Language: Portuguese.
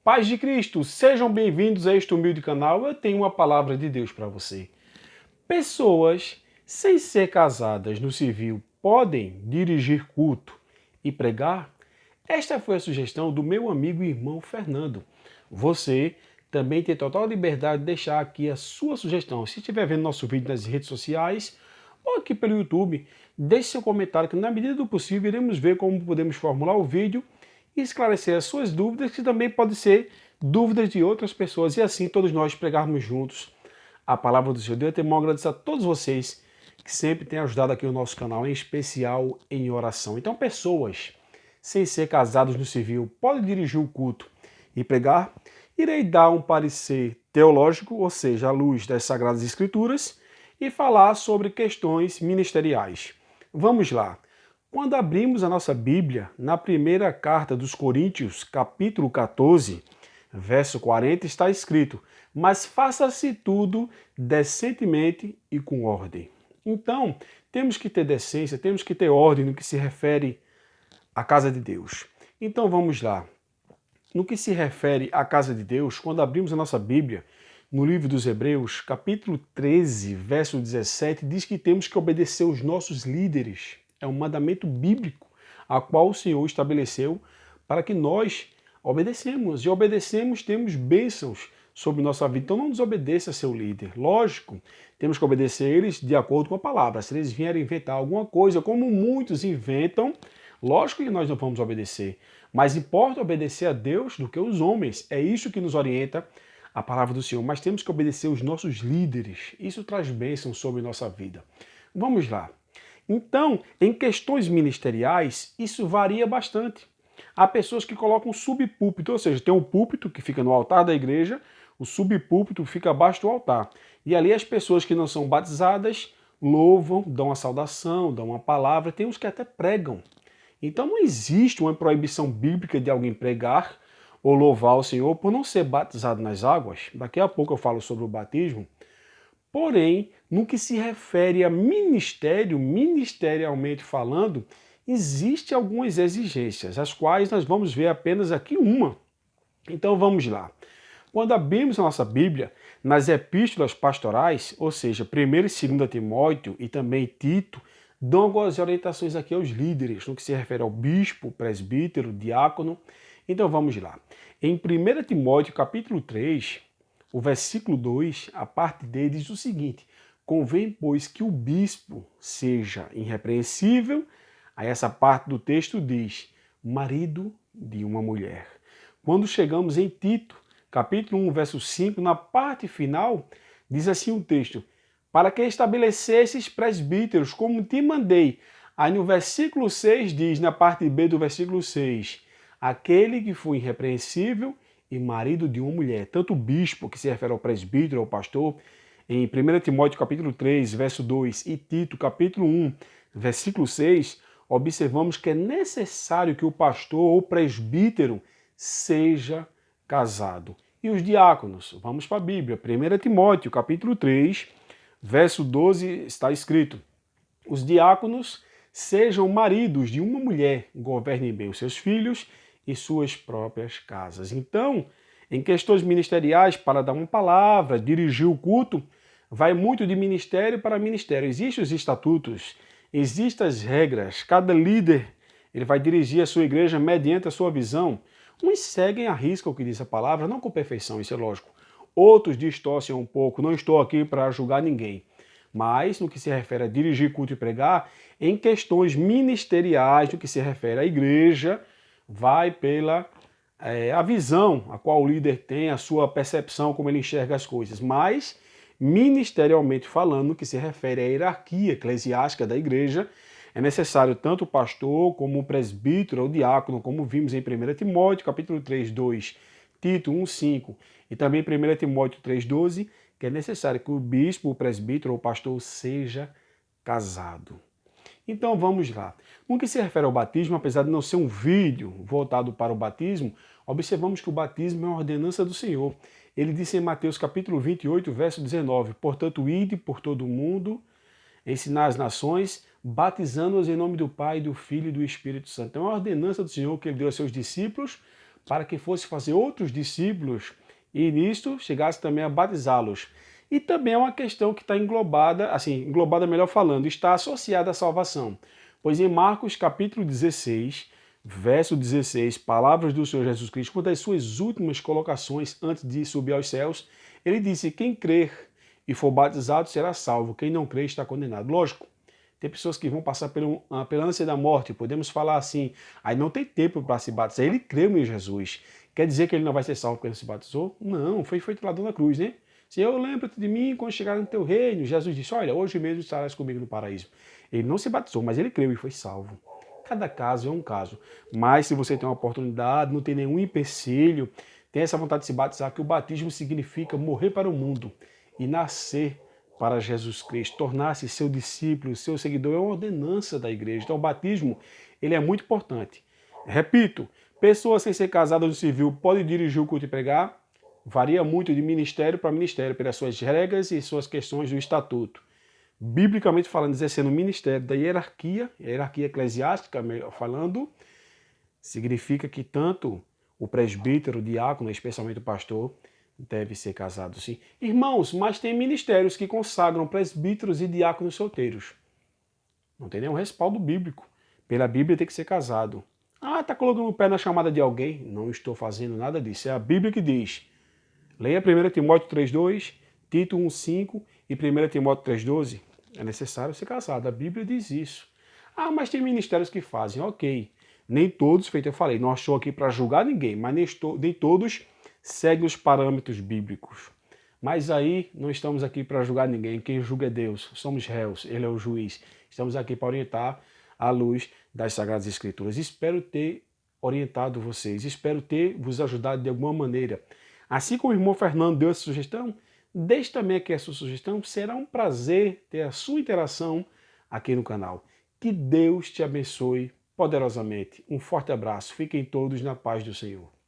Paz de Cristo, sejam bem-vindos a este humilde canal. Eu tenho uma palavra de Deus para você. Pessoas sem ser casadas no civil podem dirigir culto e pregar? Esta foi a sugestão do meu amigo e irmão Fernando. Você também tem total liberdade de deixar aqui a sua sugestão. Se estiver vendo nosso vídeo nas redes sociais ou aqui pelo YouTube, deixe seu comentário que na medida do possível iremos ver como podemos formular o vídeo e esclarecer as suas dúvidas, que também podem ser dúvidas de outras pessoas, e assim todos nós pregarmos juntos a palavra do Senhor. Deus, eu agradecer a todos vocês que sempre têm ajudado aqui o nosso canal, em especial em oração. Então, pessoas sem ser casados no civil podem dirigir o culto e pregar? Irei dar um parecer teológico, ou seja, à luz das Sagradas Escrituras, e falar sobre questões ministeriais. Vamos lá. Quando abrimos a nossa Bíblia, na primeira carta dos Coríntios, capítulo 14, verso 40, está escrito: mas faça-se tudo decentemente e com ordem. Então, temos que ter decência, temos que ter ordem no que se refere à casa de Deus. Então, vamos lá. No que se refere à casa de Deus, quando abrimos a nossa Bíblia, no livro dos Hebreus, capítulo 13, verso 17, diz que temos que obedecer os nossos líderes. É um mandamento bíblico, a qual o Senhor estabeleceu para que nós obedecemos. E obedecemos, temos bênçãos sobre nossa vida. Então não desobedeça a seu líder. Lógico, temos que obedecer eles de acordo com a palavra. Se eles vierem inventar alguma coisa, como muitos inventam, lógico que nós não vamos obedecer. Mas importa obedecer a Deus do que os homens. É isso que nos orienta a palavra do Senhor. Mas temos que obedecer os nossos líderes. Isso traz bênção sobre nossa vida. Vamos lá. Então, em questões ministeriais, isso varia bastante. Há pessoas que colocam subpúlpito, ou seja, tem um púlpito que fica no altar da igreja, o subpúlpito fica abaixo do altar. E ali as pessoas que não são batizadas louvam, dão uma saudação, dão uma palavra, tem uns que até pregam. Então não existe uma proibição bíblica de alguém pregar ou louvar o Senhor por não ser batizado nas águas. Daqui a pouco eu falo sobre o batismo. Porém, no que se refere a ministério, ministerialmente falando, existem algumas exigências, as quais nós vamos ver apenas aqui uma. Então vamos lá. Quando abrimos a nossa Bíblia, nas epístolas pastorais, ou seja, 1 e 2 Timóteo e também Tito, dão algumas orientações aqui aos líderes, no que se refere ao bispo, presbítero, diácono. Então vamos lá. Em 1 Timóteo capítulo 3, o versículo 2, a parte D, diz o seguinte: convém, pois, que o bispo seja irrepreensível. Aí essa parte do texto diz: marido de uma mulher. Quando chegamos em Tito, capítulo 1, verso 5, na parte final, diz assim o texto: para que estabelecesses presbíteros, como te mandei. Aí no versículo 6 diz, na parte B do versículo 6, aquele que foi irrepreensível e marido de uma mulher. Tanto o bispo, que se refere ao presbítero, ao pastor, em 1 Timóteo capítulo 3, verso 2, e Tito capítulo 1, versículo 6, observamos que é necessário que o pastor ou presbítero seja casado. E os diáconos? Vamos para a Bíblia. 1 Timóteo capítulo 3, verso 12, está escrito: os diáconos sejam maridos de uma mulher, governem bem os seus filhos e suas próprias casas. Então, em questões ministeriais, para dar uma palavra, dirigir o culto, vai muito de ministério para ministério. Existem os estatutos, existem as regras, cada líder ele vai dirigir a sua igreja mediante a sua visão. Uns seguem à risca o que diz a palavra, não com perfeição, isso é lógico. Outros distorcem um pouco, não estou aqui para julgar ninguém. Mas, no que se refere a dirigir culto e pregar, em questões ministeriais, no que se refere à igreja, vai pela a visão a qual o líder tem, a sua percepção, como ele enxerga as coisas. Mas, ministerialmente falando, no que se refere à hierarquia eclesiástica da igreja, é necessário tanto o pastor, como o presbítero, ou diácono, como vimos em 1 Timóteo, capítulo 3, 2, Tito 1, 5, e também 1 Timóteo 3, 12, que é necessário que o bispo, o presbítero ou o pastor seja casado. Então vamos lá. No que se refere ao batismo, apesar de não ser um vídeo voltado para o batismo, observamos que o batismo é uma ordenança do Senhor. Ele disse em Mateus capítulo 28, verso 19, portanto, ide por todo o mundo, ensinar as nações, batizando-as em nome do Pai, do Filho e do Espírito Santo. É uma ordenança do Senhor que ele deu a seus discípulos para que fosse fazer outros discípulos e nisto chegasse também a batizá-los. E também é uma questão que está englobada, assim, englobada melhor falando, está associada à salvação. Pois em Marcos capítulo 16, verso 16, palavras do Senhor Jesus Cristo, uma das suas últimas colocações antes de subir aos céus, ele disse: quem crer e for batizado será salvo, quem não crer está condenado. Lógico, tem pessoas que vão passar pela ânsia da morte, podemos falar assim, aí não tem tempo para se batizar, ele creu em Jesus. Quer dizer que ele não vai ser salvo porque ele se batizou? Não, foi feito lá na cruz, né? Senhor, lembra-te de mim quando chegar no teu reino. Jesus disse: olha, hoje mesmo estarás comigo no paraíso. Ele não se batizou, mas ele creu e foi salvo. Cada caso é um caso. Mas se você tem uma oportunidade, não tem nenhum empecilho, tem essa vontade de se batizar, que o batismo significa morrer para o mundo e nascer para Jesus Cristo, tornar-se seu discípulo, seu seguidor, é uma ordenança da igreja. Então o batismo, ele é muito importante. Repito, pessoas sem ser casadas no civil podem dirigir o culto e pregar? Varia muito de ministério para ministério, pelas suas regras e suas questões do estatuto. Biblicamente falando, exercendo o ministério da hierarquia eclesiástica, melhor falando, significa que tanto o presbítero, o diácono, especialmente o pastor, deve ser casado, sim. Irmãos, mas tem ministérios que consagram presbíteros e diáconos solteiros. Não tem nenhum respaldo bíblico. Pela Bíblia tem que ser casado. Ah, tá colocando o pé na chamada de alguém? Não estou fazendo nada disso. É a Bíblia que diz. Leia 1 Timóteo 3,2, Tito 1,5 e 1 Timóteo 3,12. É necessário ser casado. A Bíblia diz isso. Ah, mas tem ministérios que fazem. Ok. Nem todos, feito eu falei, não estou aqui para julgar ninguém, mas nem todos seguem os parâmetros bíblicos. Mas aí não estamos aqui para julgar ninguém. Quem julga é Deus. Somos réus. Ele é o juiz. Estamos aqui para orientar à luz das Sagradas Escrituras. Espero ter orientado vocês. Espero ter vos ajudado de alguma maneira. Assim como o irmão Fernando deu essa sugestão, deixe também aqui a sua sugestão. Será um prazer ter a sua interação aqui no canal. Que Deus te abençoe poderosamente. Um forte abraço. Fiquem todos na paz do Senhor.